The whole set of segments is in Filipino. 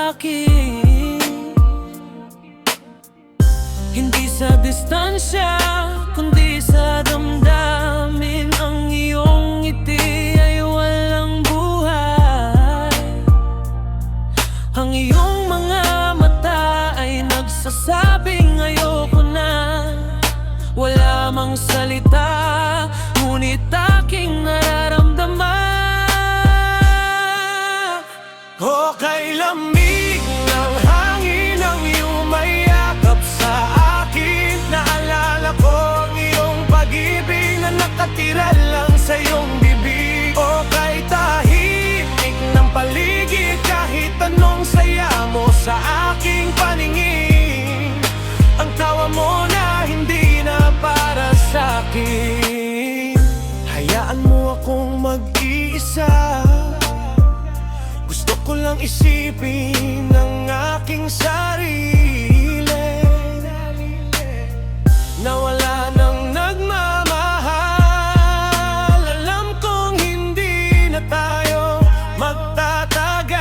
akin. Hindi sa distansya, kundi sa damdamin. Ang iyong ngiti ay walang buhay. Ang iyong mga mata ay nagsasabing ayoko na. Wala mang salita, ngunit aking nararamdaman. O kay lamig ng hangin ang iyong mayakap sa akin. Naalala ko ang iyong pag-ibig na nakatira lang sa iyong bibig. O kay tahimik ng paligid, kahit anong saya mo sa aking paningin. Ang tawa mo na hindi na para sa'kin. Hayaan mo akong mag-iisa. Gusto ko lang isipin ang aking sarili na wala nang nagmamahal. Alam kong hindi na tayo magtatagal.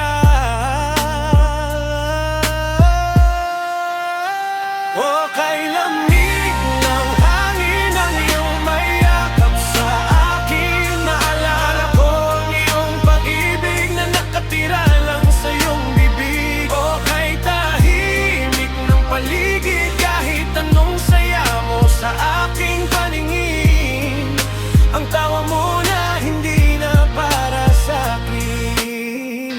O kay lamig ng hangin ang iyong mayakap sa akin. Naalala ko ang iyong pag-ibig na nakatira lang sa iyong bibig. O kay tahimik ng paligid, kahit anong saya mo sa aking paningin. Ang tawa mo na hindi na para sa'kin.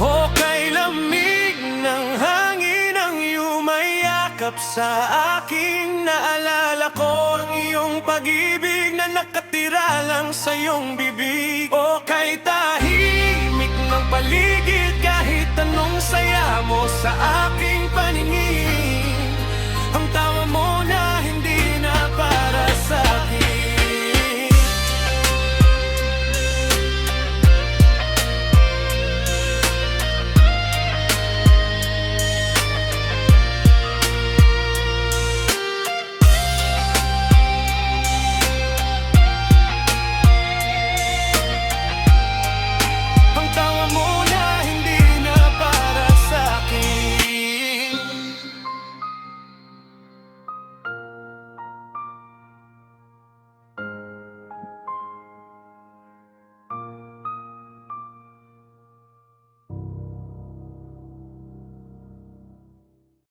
O kay lamig ng hangin ang iyong mayakap sa akin. Naalala ko ang iyong pag-ibig na nakatira lang sa iyong bibig. O kay tahimik ng paligid, kahit anong saya mo sa aking paningin.